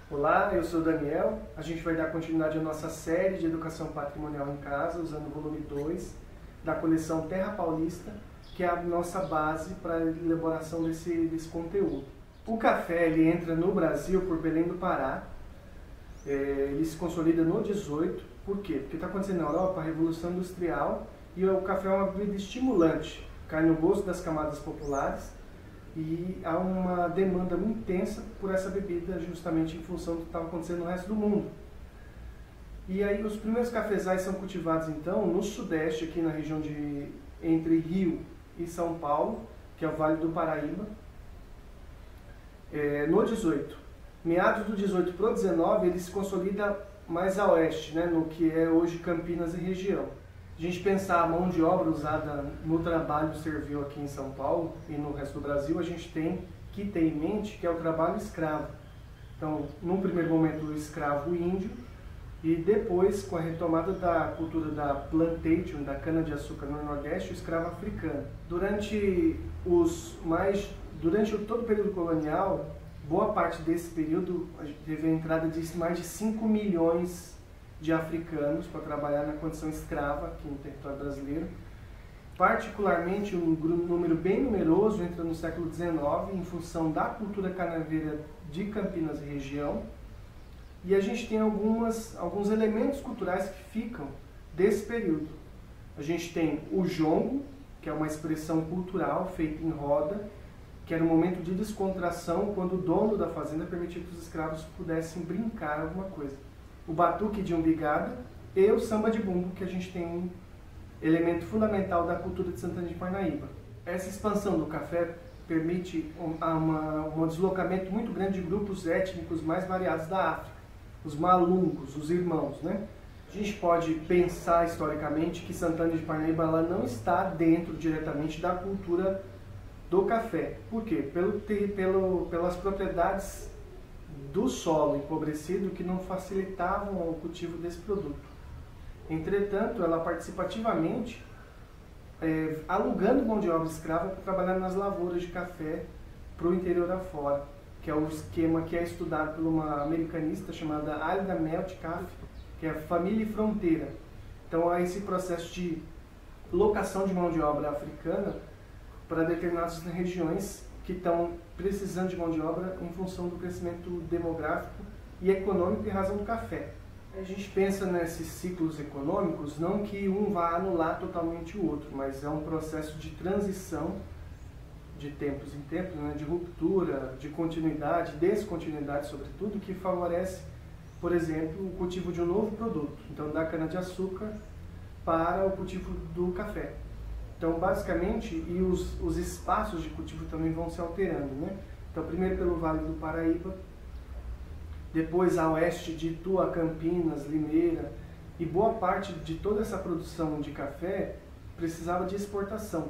Olá, eu sou o Daniel. A gente vai dar continuidade à nossa série de Educação Patrimonial em Casa, usando o volume 2 da coleção Terra Paulista, que é a nossa base para a elaboração desse conteúdo. O café ele entra no Brasil por Belém do Pará, ele se consolida no 18. Por quê? Porque está acontecendo na Europa a Revolução Industrial e o café é uma bebida estimulante, cai no gosto das camadas populares e há uma demanda muito intensa por essa bebida justamente em função do que estava acontecendo no resto do mundo. E aí os primeiros cafezais são cultivados então no sudeste, aqui na região entre Rio e São Paulo, que é o Vale do Paraíba, no 18. Meados do 18 para o 19 ele se consolida mais a oeste, né, no que é hoje Campinas e região. A gente pensar a mão de obra usada no trabalho servil aqui em São Paulo e no resto do Brasil, a gente tem que ter em mente que é o trabalho escravo. Então, num primeiro momento, o escravo índio, e depois, com a retomada da cultura da plantation, da cana-de-açúcar no Nordeste, o escravo africano. Durante todo o período colonial, boa parte desse período teve a entrada de mais de 5 milhões de africanos para trabalhar na condição escrava aqui no território brasileiro. Particularmente, um número bem numeroso entra no século XIX em função da cultura canaveira de Campinas e região. E a gente tem alguns elementos culturais que ficam desse período. A gente tem o jongo, que é uma expressão cultural feita em roda, que era um momento de descontração quando o dono da fazenda permitia que os escravos pudessem brincar alguma coisa. O batuque de umbigada e o samba de bumbo, que a gente tem um elemento fundamental da cultura de Santana de Parnaíba. Essa expansão do café permite um deslocamento muito grande de grupos étnicos mais variados da África, os malungos, os irmãos, né? A gente pode pensar historicamente que Santana de Parnaíba ela não está dentro diretamente da cultura do café. Por quê? Pelas propriedades do solo empobrecido que não facilitavam o cultivo desse produto. Entretanto, ela participativamente, alugando mão de obra escrava para trabalhar nas lavouras de café para o interior afora, que é o esquema que é estudado por uma americanista chamada Alida Metcalf, que é Família e Fronteira. Então, há esse processo de locação de mão de obra africana para determinadas regiões que estão precisando de mão de obra em função do crescimento demográfico e econômico em razão do café. A gente pensa nesses ciclos econômicos, não que um vá anular totalmente o outro, mas é um processo de transição de tempos em tempos, né, de ruptura, de continuidade, descontinuidade sobretudo, que favorece, por exemplo, o cultivo de um novo produto, então da cana-de-açúcar para o cultivo do café. Então, basicamente, e os espaços de cultivo também vão se alterando, né? Então, primeiro pelo Vale do Paraíba, depois a oeste de Itua, Campinas, Limeira, e boa parte de toda essa produção de café precisava de exportação.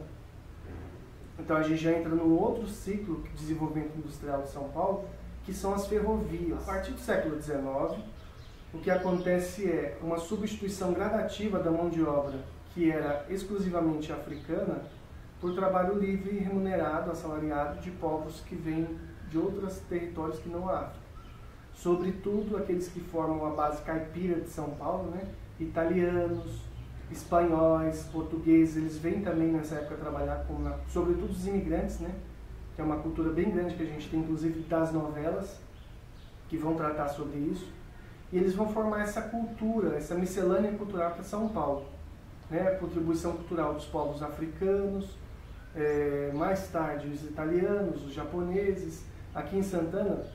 Então, a gente já entra num outro ciclo de desenvolvimento industrial de São Paulo, que são as ferrovias. A partir do século XIX, o que acontece é uma substituição gradativa da mão de obra que era exclusivamente africana, por trabalho livre e remunerado, assalariado, de povos que vêm de outros territórios que não a África. Sobretudo aqueles que formam a base caipira de São Paulo, né? Italianos, espanhóis, portugueses, eles vêm também nessa época trabalhar, sobretudo os imigrantes, né? Que é uma cultura bem grande que a gente tem, inclusive das novelas, que vão tratar sobre isso. E eles vão formar essa cultura, essa miscelânea cultural para São Paulo. Né, a contribuição cultural dos povos africanos, mais tarde os italianos, os japoneses. Aqui em Santana,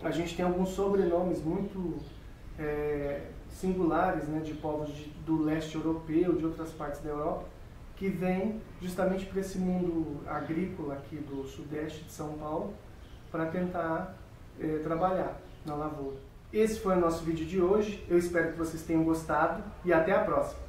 a gente tem alguns sobrenomes muito singulares, né, de povos do leste europeu, de outras partes da Europa, que vêm justamente para esse mundo agrícola aqui do sudeste de São Paulo, para tentar trabalhar na lavoura. Esse foi o nosso vídeo de hoje, eu espero que vocês tenham gostado e até a próxima!